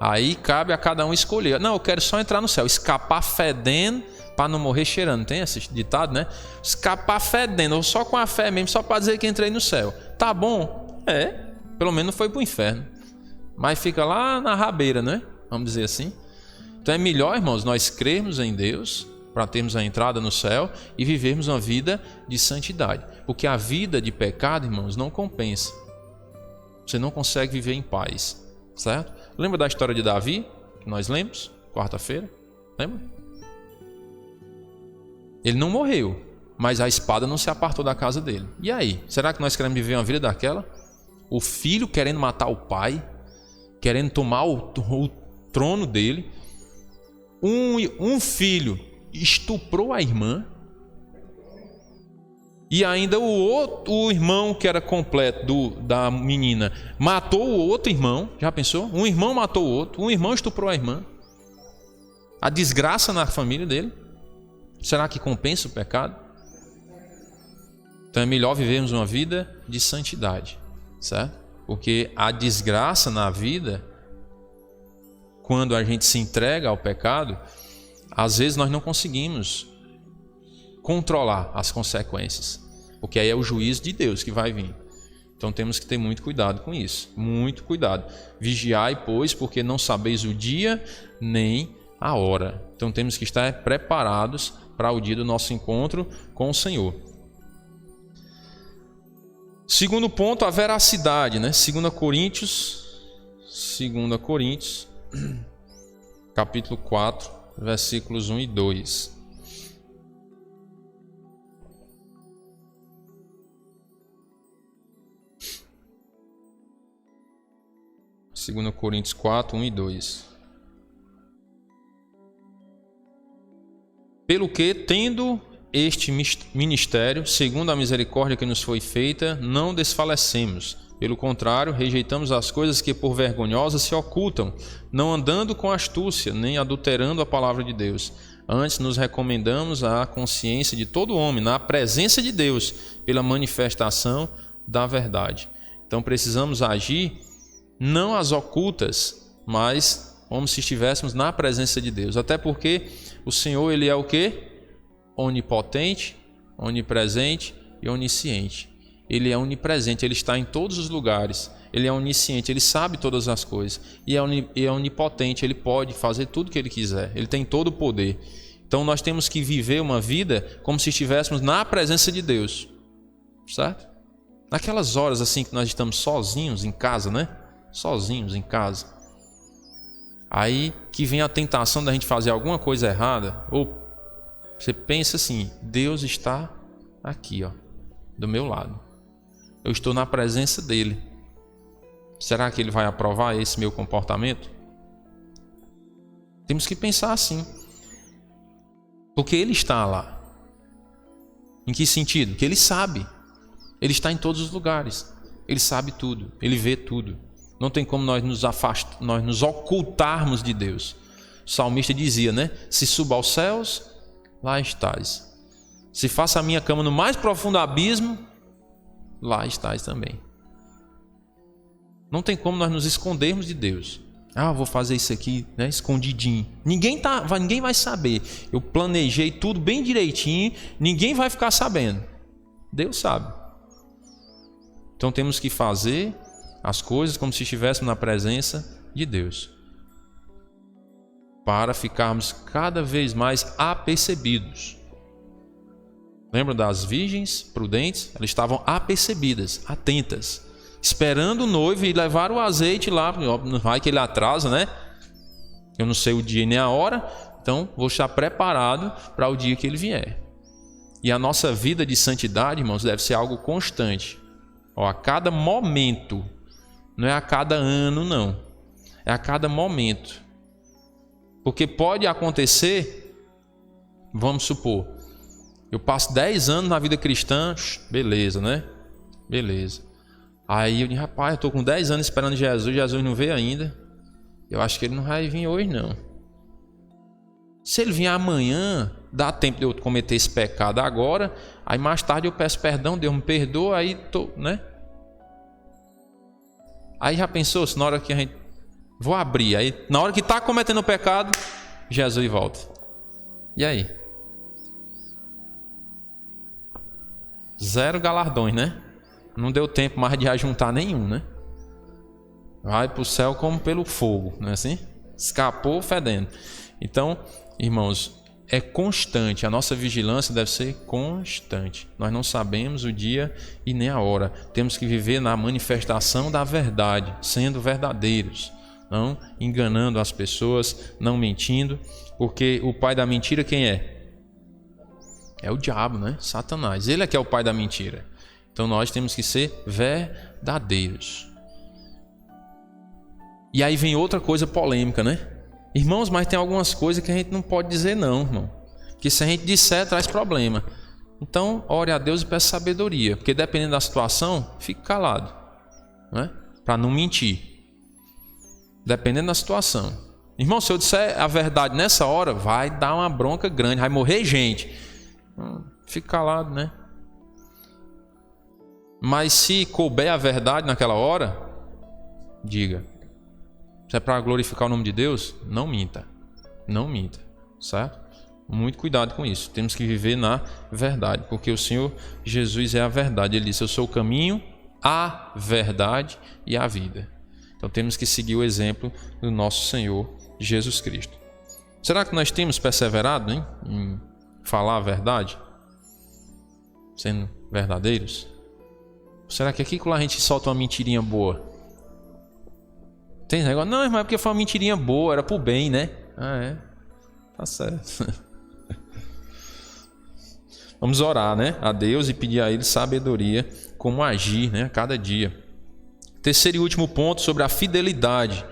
S1: Aí cabe a cada um escolher. Não, eu quero só entrar no céu, escapar fedendo para não morrer cheirando. Tem esse ditado, né? Escapar fedendo, ou só com a fé mesmo, só para dizer que entrei no céu. Tá bom? É, pelo menos não foi para o inferno. mas fica lá na rabeira, né? Vamos dizer assim. Então é melhor, irmãos, nós crermos em Deus para termos a entrada no céu e vivermos uma vida de santidade. Porque a vida de pecado, irmãos, não compensa. Você não consegue viver em paz, certo? Lembra da história de Davi, que nós lemos, quarta-feira? Lembra? Ele não morreu, mas a espada não se apartou da casa dele. E aí? Será que nós queremos viver uma vida daquela? O filho querendo matar o pai, querendo tomar o trono dele. Um filho estuprou a irmã. E ainda o irmão que era completo da menina matou o outro irmão. Já pensou? Um irmão matou o outro. Um irmão estuprou a irmã. A desgraça na família dele. Será que compensa o pecado? Então é melhor vivermos uma vida de santidade, certo? Porque a desgraça na vida, quando a gente se entrega ao pecado, às vezes nós não conseguimos controlar as consequências, porque aí é o juízo de Deus que vai vir. Então temos que ter muito cuidado com isso, muito cuidado. Vigiai, pois, porque não sabeis o dia nem a hora. Então temos que estar preparados para o dia do nosso encontro com o Senhor. Segundo ponto, a veracidade, né? 2 Coríntios, capítulo 4, versículos 1 e 2. Segundo Coríntios 4, 1 e 2. Pelo que, tendo este ministério, segundo a misericórdia que nos foi feita, não desfalecemos. Pelo contrário, rejeitamos as coisas que por vergonhosas se ocultam, não andando com astúcia, nem adulterando a palavra de Deus. Antes nos recomendamos à consciência de todo homem, na presença de Deus, pela manifestação da verdade. Então precisamos agir não às ocultas, mas como se estivéssemos na presença de Deus. Até porque o Senhor, Ele é o quê? Onipotente, onipresente e onisciente. Ele é onipresente, Ele está em todos os lugares. Ele é onisciente, Ele sabe todas as coisas. E é onipotente, Ele pode fazer tudo o que Ele quiser. Ele tem todo o poder. Então nós temos que viver uma vida como se estivéssemos na presença de Deus. Certo? Naquelas horas assim que nós estamos sozinhos em casa, né? Sozinhos em casa. Aí que vem a tentação da gente fazer alguma coisa errada. Ou você pensa assim, Deus está aqui, ó, do meu lado. Eu estou na presença dele. Será que ele vai aprovar esse meu comportamento? Temos que pensar assim. Porque ele está lá. Em que sentido? Que ele sabe. Ele está em todos os lugares. Ele sabe tudo. Ele vê tudo. Não tem como nós nos ocultarmos de Deus. O salmista dizia, né? Se suba aos céus, lá estás. Se faça a minha cama no mais profundo abismo, lá estás também. Não tem como nós nos escondermos de Deus. Ah, vou fazer isso aqui, né, escondidinho. Ninguém vai saber. Eu planejei tudo bem direitinho, ninguém vai ficar sabendo. Deus sabe. Então temos que fazer as coisas como se estivéssemos na presença de Deus, para ficarmos cada vez mais apercebidos. Lembra das virgens prudentes? Elas estavam apercebidas, atentas, esperando o noivo e levar o azeite lá. Não vai que ele atrasa, né? Eu não sei o dia nem a hora, então vou estar preparado para o dia que ele vier. E a nossa vida de santidade, irmãos, deve ser algo constante. A cada momento. Não é a cada ano, não. É a cada momento. Porque pode acontecer, vamos supor, eu passo 10 anos na vida cristã, beleza, né? Beleza. Aí eu digo, rapaz, eu estou com 10 anos esperando Jesus, Jesus não veio ainda. Eu acho que ele não vai vir hoje, não. Se ele vier amanhã, dá tempo de eu cometer esse pecado agora, aí mais tarde eu peço perdão, Deus me perdoa, aí tô, né? Aí já pensou, se na hora que a gente... Vou abrir, aí na hora que está cometendo o pecado, Jesus volta. E aí? Zero galardões, né? Não deu tempo mais de ajuntar nenhum, né? vai para o céu como pelo fogo, não é assim? Escapou fedendo. Então, irmãos, é constante, a nossa vigilância deve ser constante. Nós não sabemos o dia e nem a hora. Temos que viver na manifestação da verdade, sendo verdadeiros, não enganando as pessoas, não mentindo, porque o pai da mentira quem é? É o diabo, né? Satanás. Ele é que é o pai da mentira. Então nós temos que ser verdadeiros. E aí vem outra coisa polêmica, né? Irmãos, mas tem algumas coisas que a gente não pode dizer não, irmão. Porque se a gente disser, traz problema. Então, ore a Deus e peça sabedoria. Porque dependendo da situação, fique calado, né? Para não mentir. Dependendo da situação. Irmão, se eu disser a verdade nessa hora, vai dar uma bronca grande, vai morrer gente. Fique calado, né? Mas se couber a verdade naquela hora, diga. Se é para glorificar o nome de Deus, não minta. Não minta, certo? Muito cuidado com isso. Temos que viver na verdade, porque o Senhor Jesus é a verdade. Ele disse: eu sou o caminho, a verdade e a vida. Então temos que seguir o exemplo do nosso Senhor Jesus Cristo. Será que nós temos perseverado, hein, em falar a verdade? Sendo verdadeiros? Será que aqui que lá a gente solta uma mentirinha boa? Tem negócio? Não, irmão, é porque foi uma mentirinha boa, era pro bem, né? Ah, é? Tá certo. Vamos orar, né, a Deus e pedir a Ele sabedoria como agir, né, a cada dia. Terceiro e último ponto, sobre a fidelidade,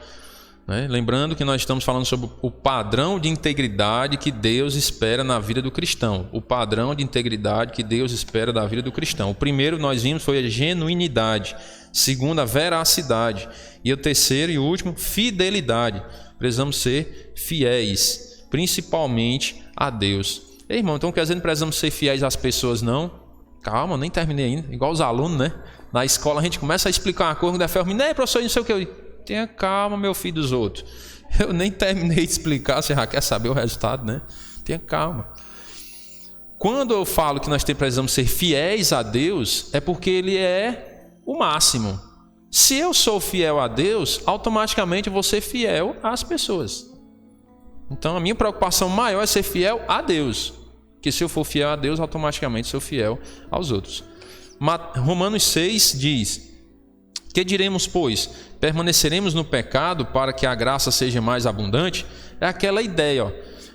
S1: né? Lembrando que nós estamos falando sobre o padrão de integridade que Deus espera na vida do cristão. O padrão de integridade que Deus espera da vida do cristão. O primeiro nós vimos foi a genuinidade. Segundo, a veracidade. E o terceiro e último, fidelidade. Precisamos ser fiéis, principalmente a Deus. Ei, irmão, então quer dizer que não precisamos ser fiéis às pessoas, não? Calma, nem terminei ainda. Igual os alunos, né? Na escola a gente começa a explicar uma coisa, professor, não sei o que. Tenha calma, meu filho dos outros. Eu nem terminei de explicar, você já quer saber o resultado, né? Tenha calma. Quando eu falo que nós precisamos ser fiéis a Deus, é porque Ele é o máximo. Se eu sou fiel a Deus, automaticamente eu vou ser fiel às pessoas. Então a minha preocupação maior é ser fiel a Deus. Que se eu for fiel a Deus, automaticamente sou fiel aos outros. Romanos 6 diz: que diremos, pois? Permaneceremos no pecado para que a graça seja mais abundante? É aquela ideia, ó.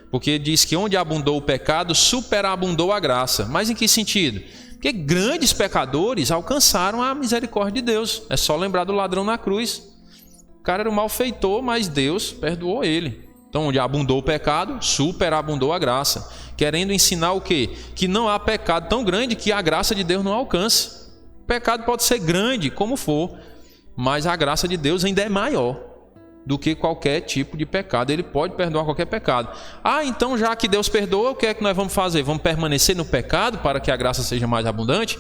S1: Porque diz que onde abundou o pecado, superabundou a graça. Mas em que sentido? Porque grandes pecadores alcançaram a misericórdia de Deus. É só lembrar do ladrão na cruz. O cara era um malfeitor, mas Deus perdoou ele. Então, onde abundou o pecado, superabundou a graça. Querendo ensinar o quê? Que não há pecado tão grande que a graça de Deus não alcance. O pecado pode ser grande, como for, mas a graça de Deus ainda é maior do que qualquer tipo de pecado. Ele pode perdoar qualquer pecado. Ah, então já que Deus perdoa, o que é que nós vamos fazer? Vamos permanecer no pecado para que a graça seja mais abundante?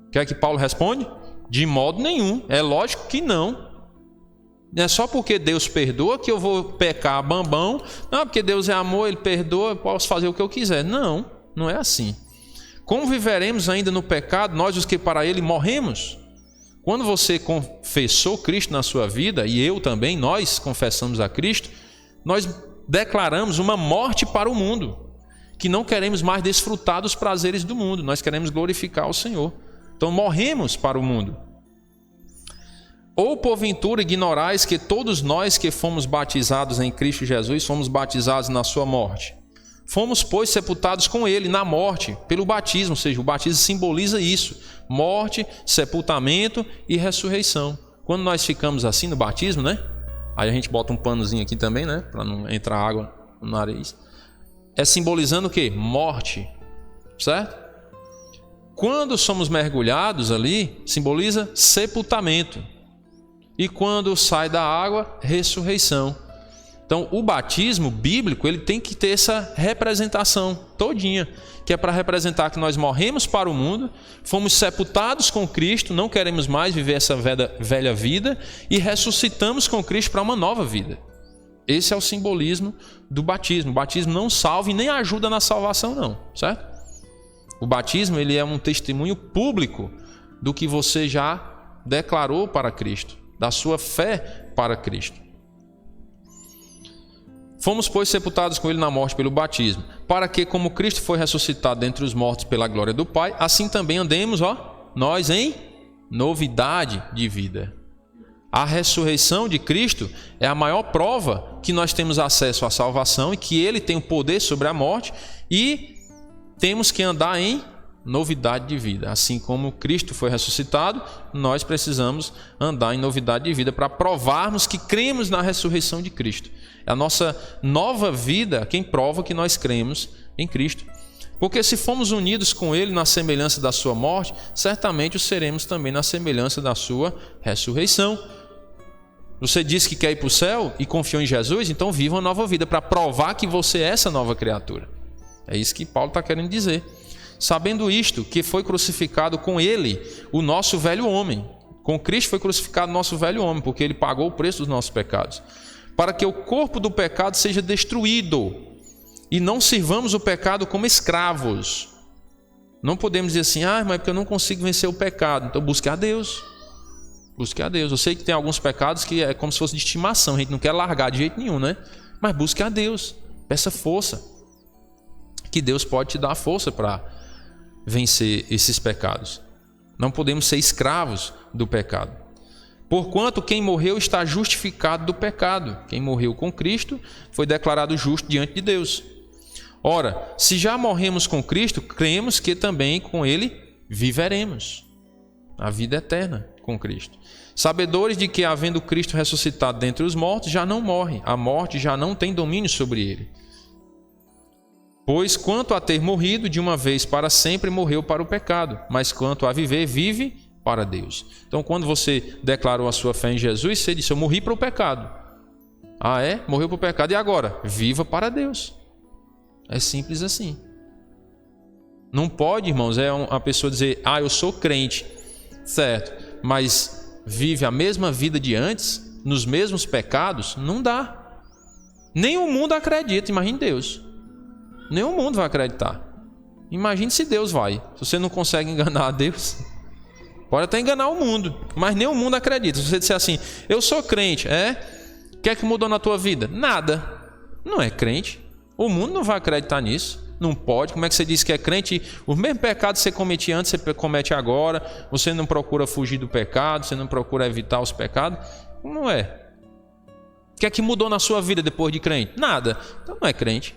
S1: O que é que Paulo responde? De modo nenhum. É lógico que não. Não é só porque Deus perdoa que eu vou pecar bambão. Não, porque Deus é amor, Ele perdoa, eu posso fazer o que eu quiser. Não, não é assim. Como viveremos ainda no pecado, nós os que para Ele morremos? Quando você confessou Cristo na sua vida, e eu também, nós confessamos a Cristo, nós declaramos uma morte para o mundo, que não queremos mais desfrutar dos prazeres do mundo, nós queremos glorificar o Senhor. Então morremos para o mundo. Ou porventura ignorais que todos nós que fomos batizados em Cristo Jesus, fomos batizados na sua morte. Fomos, pois, sepultados com Ele na morte, pelo batismo, ou seja, o batismo simboliza isso: morte, sepultamento e ressurreição. Quando nós ficamos assim no batismo, né? Aí a gente bota um panozinho aqui também, né? Para não entrar água no nariz. É simbolizando o quê? Morte, certo? Quando somos mergulhados ali, simboliza sepultamento. E quando sai da água, ressurreição. Então, o batismo bíblico, ele tem que ter essa representação todinha, que é para representar que nós morremos para o mundo, fomos sepultados com Cristo, não queremos mais viver essa velha vida, e ressuscitamos com Cristo para uma nova vida. Esse é o simbolismo do batismo. O batismo não salva e nem ajuda na salvação, não, certo? O batismo, ele é um testemunho público do que você já declarou para Cristo. da sua fé para Cristo. Fomos, pois, sepultados com ele na morte pelo batismo, para que, como Cristo foi ressuscitado dentre os mortos pela glória do Pai, assim também andemos, nós em novidade de vida. A ressurreição de Cristo é a maior prova que nós temos acesso à salvação e que ele tem o poder sobre a morte, e temos que andar em novidade de vida. Assim como Cristo foi ressuscitado, nós precisamos andar em novidade de vida para provarmos que cremos na ressurreição de Cristo. É a nossa nova vida quem prova que nós cremos em Cristo. Porque se fomos unidos com ele na semelhança da sua morte, certamente o seremos também na semelhança da sua ressurreição. Você disse que quer ir para o céu e confiou em Jesus, então viva uma nova vida para provar que você é essa nova criatura. É isso que Paulo está querendo dizer. Sabendo isto, que foi crucificado com ele o nosso velho homem. Com Cristo foi crucificado o nosso velho homem, porque ele pagou o preço dos nossos pecados. Para que o corpo do pecado seja destruído e não sirvamos o pecado como escravos. Não podemos dizer assim, mas porque eu não consigo vencer o pecado. Então busque a Deus. Busque a Deus. Eu sei que tem alguns pecados que é como se fosse de estimação, a gente não quer largar de jeito nenhum, né? Mas busque a Deus. Peça força. Que Deus pode te dar força para vencer esses pecados. Não podemos ser escravos do pecado. Porquanto quem morreu está justificado do pecado. Quem morreu com Cristo foi declarado justo diante de Deus. Ora, se já morremos com Cristo, cremos que também com ele viveremos a vida eterna com Cristo. Sabedores de que, havendo Cristo ressuscitado dentre os mortos, já não morre. A morte já não tem domínio sobre ele. Pois quanto a ter morrido de uma vez para sempre, morreu para o pecado, mas quanto a viver, vive para Deus. Então, quando você declarou a sua fé em Jesus, você disse, eu morri para o pecado. Morreu para o pecado. E agora? Viva para Deus. É simples assim. Não pode, irmãos, a pessoa dizer, eu sou crente, certo, mas vive a mesma vida de antes, nos mesmos pecados. Não dá. Nem o mundo acredita, imagine Deus. Nem o mundo vai acreditar. Imagine se Deus vai. Se você não consegue enganar a Deus, pode até enganar o mundo, mas nem o mundo acredita. Se você disser assim, eu sou crente, o que é que mudou na tua vida? Nada. Não é crente. O mundo não vai acreditar nisso. Não pode. Como é que você diz que é crente? O mesmo pecado que você cometia antes, você comete agora. Você não procura fugir do pecado, você não procura evitar os pecados. Não é. O que é que mudou na sua vida depois de crente? Nada. Então não é crente.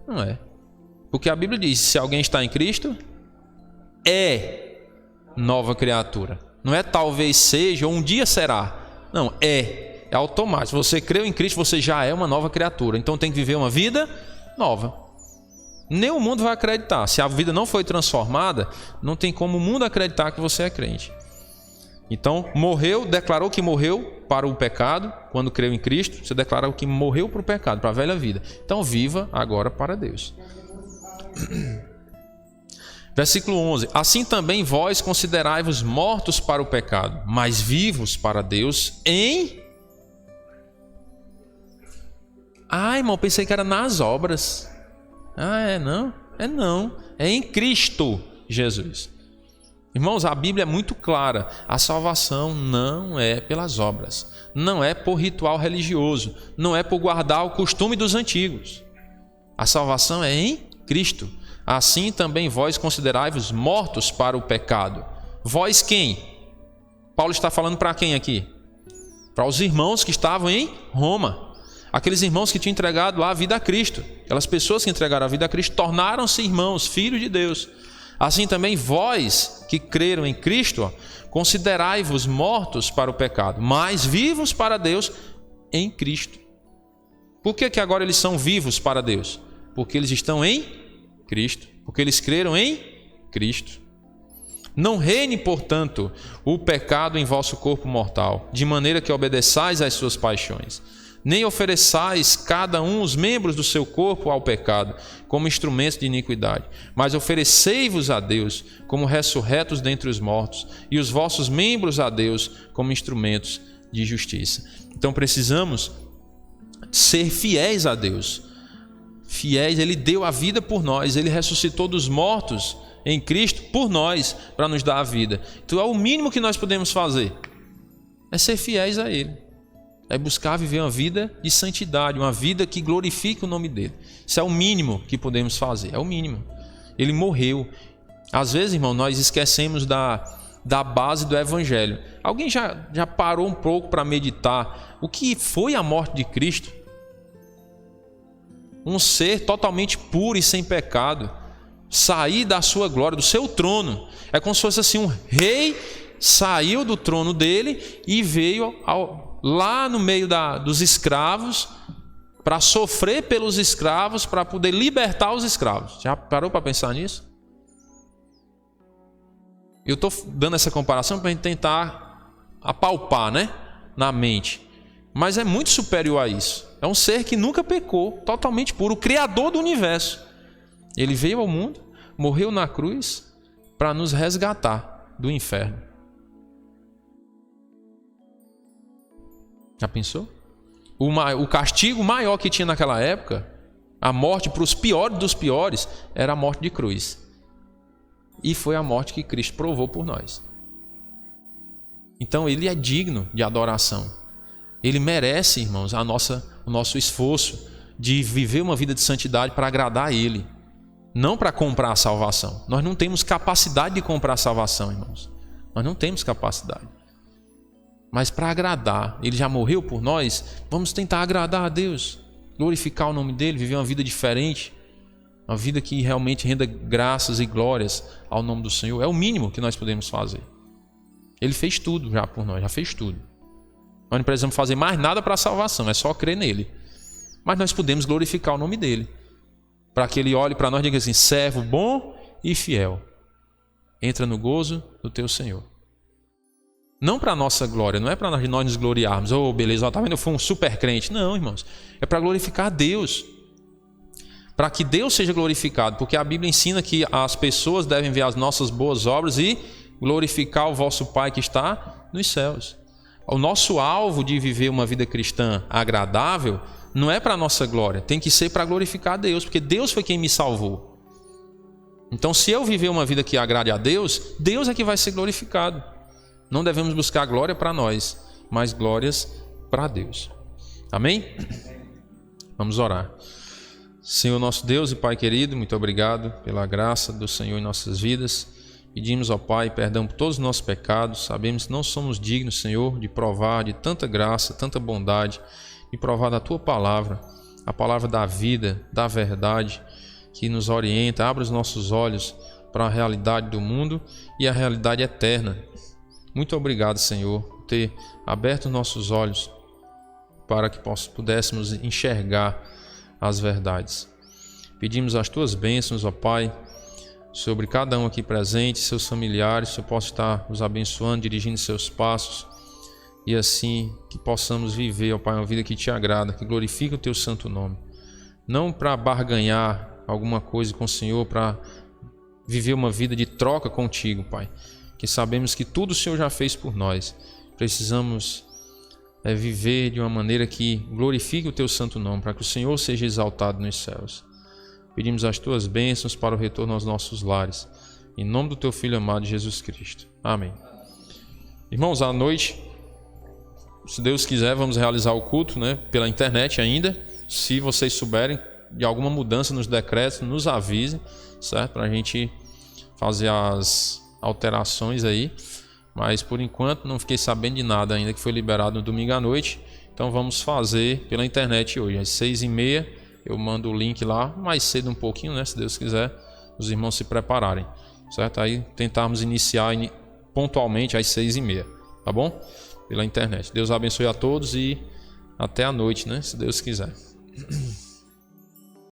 S1: Não é. Porque a Bíblia diz, se alguém está em Cristo, é nova criatura. Não é talvez seja ou um dia será. Não, é automático. Se você creu em Cristo, você já é uma nova criatura. Então tem que viver uma vida nova. Nem o mundo vai acreditar. Se a vida não foi transformada, não tem como o mundo acreditar que você é crente. Então, morreu, declarou que morreu para o pecado. Quando creu em Cristo, você declarou que morreu para o pecado, para a velha vida. Então, viva agora para Deus. Versículo 11. Assim também vós considerai-vos mortos para o pecado, mas vivos para Deus em... irmão, pensei que era nas obras. Não? Não. É em Cristo Jesus. Irmãos, a Bíblia é muito clara. A salvação não é pelas obras. Não é por ritual religioso. Não é por guardar o costume dos antigos. A salvação é em Cristo. Assim também vós considerai-vos mortos para o pecado. Vós quem? Paulo está falando para quem aqui? Para os irmãos que estavam em Roma. Aqueles irmãos que tinham entregado a vida a Cristo. Aquelas pessoas que entregaram a vida a Cristo tornaram-se irmãos, filhos de Deus. Assim também vós que creram em Cristo, considerai-vos mortos para o pecado, mas vivos para Deus em Cristo. Por que agora eles são vivos para Deus? Porque eles estão em Cristo, porque eles creram em Cristo. Não reine, portanto, o pecado em vosso corpo mortal, de maneira que obedeçais às suas paixões. Nem ofereçais cada um os membros do seu corpo ao pecado, como instrumentos de iniquidade, mas oferecei-vos a Deus como ressurretos dentre os mortos, e os vossos membros a Deus como instrumentos de justiça. Então precisamos ser fiéis a Deus. Fiéis, Ele deu a vida por nós, Ele ressuscitou dos mortos em Cristo por nós, para nos dar a vida. Então é o mínimo que nós podemos fazer. é ser fiéis a Ele. É buscar viver uma vida de santidade, uma vida que glorifique o nome dEle. Isso é o mínimo que podemos fazer, é o mínimo. Ele morreu. Às vezes, irmão, nós esquecemos da base do Evangelho. Alguém já parou um pouco para meditar o que foi a morte de Cristo? Um ser totalmente puro e sem pecado, sair da sua glória, do seu trono. É como se fosse assim, um rei saiu do trono dele e veio lá no meio dos escravos para sofrer pelos escravos, para poder libertar os escravos. Já parou para pensar nisso? Eu estou dando essa comparação para a gente tentar apalpar, né, na mente. Mas é muito superior a isso. É um ser que nunca pecou, totalmente puro, o Criador do universo. Ele veio ao mundo, morreu na cruz para nos resgatar do inferno. Já pensou? O castigo maior que tinha naquela época, a morte para os piores dos piores, era a morte de cruz. E foi a morte que Cristo provou por nós. Então ele é digno de adoração. Ele merece, irmãos, o nosso esforço de viver uma vida de santidade para agradar a Ele. Não para comprar a salvação. Nós não temos capacidade de comprar a salvação, irmãos. Nós não temos capacidade. Mas para agradar, Ele já morreu por nós, vamos tentar agradar a Deus. Glorificar o nome dEle, viver uma vida diferente. Uma vida que realmente renda graças e glórias ao nome do Senhor. É o mínimo que nós podemos fazer. Ele fez tudo já por nós, já fez tudo. Nós não precisamos fazer mais nada para a salvação, é só crer nele. Mas nós podemos glorificar o nome dele. Para que ele olhe para nós e diga assim: servo bom e fiel, entra no gozo do teu Senhor. Não para a nossa glória, não é para nós nos gloriarmos. Oh, beleza, tá vendo? Eu fui um super crente. Não, irmãos. É para glorificar a Deus. Para que Deus seja glorificado. Porque a Bíblia ensina que as pessoas devem ver as nossas boas obras e glorificar o vosso Pai que está nos céus. O nosso alvo de viver uma vida cristã agradável não é para a nossa glória, tem que ser para glorificar a Deus, porque Deus foi quem me salvou. Então, se eu viver uma vida que agrade a Deus, Deus é que vai ser glorificado. Não devemos buscar glória para nós, mas glórias para Deus. Amém? Vamos orar. Senhor nosso Deus e Pai querido, muito obrigado pela graça do Senhor em nossas vidas. Pedimos ao Pai perdão por todos os nossos pecados. Sabemos que não somos dignos, Senhor, de provar de tanta graça, tanta bondade, de provar da Tua palavra, a palavra da vida, da verdade, que nos orienta, abre os nossos olhos para a realidade do mundo e a realidade eterna. Muito obrigado, Senhor, por ter aberto os nossos olhos para que pudéssemos enxergar as verdades. Pedimos as Tuas bênçãos, ó Pai, sobre cada um aqui presente, seus familiares, que eu possa estar os abençoando, dirigindo seus passos, e assim que possamos viver, ó Pai, uma vida que Te agrada, que glorifique o Teu santo nome. Não para barganhar alguma coisa com o Senhor, para viver uma vida de troca contigo, Pai, que sabemos que tudo o Senhor já fez por nós. Precisamos viver de uma maneira que glorifique o Teu santo nome, para que o Senhor seja exaltado nos céus. Pedimos as Tuas bênçãos para o retorno aos nossos lares. Em nome do Teu Filho amado Jesus Cristo. Amém. Irmãos, à noite, se Deus quiser, vamos realizar o culto, pela internet ainda. Se vocês souberem de alguma mudança nos decretos, nos avisem, certo? Para a gente fazer as alterações aí. Mas, por enquanto, não fiquei sabendo de nada ainda que foi liberado no domingo à noite. Então, vamos fazer pela internet hoje, às 6h30. Eu mando o link lá, mais cedo um pouquinho, se Deus quiser, os irmãos se prepararem, certo? Aí tentarmos iniciar pontualmente às 6h30, tá bom? Pela internet. Deus abençoe a todos e até a noite, se Deus quiser.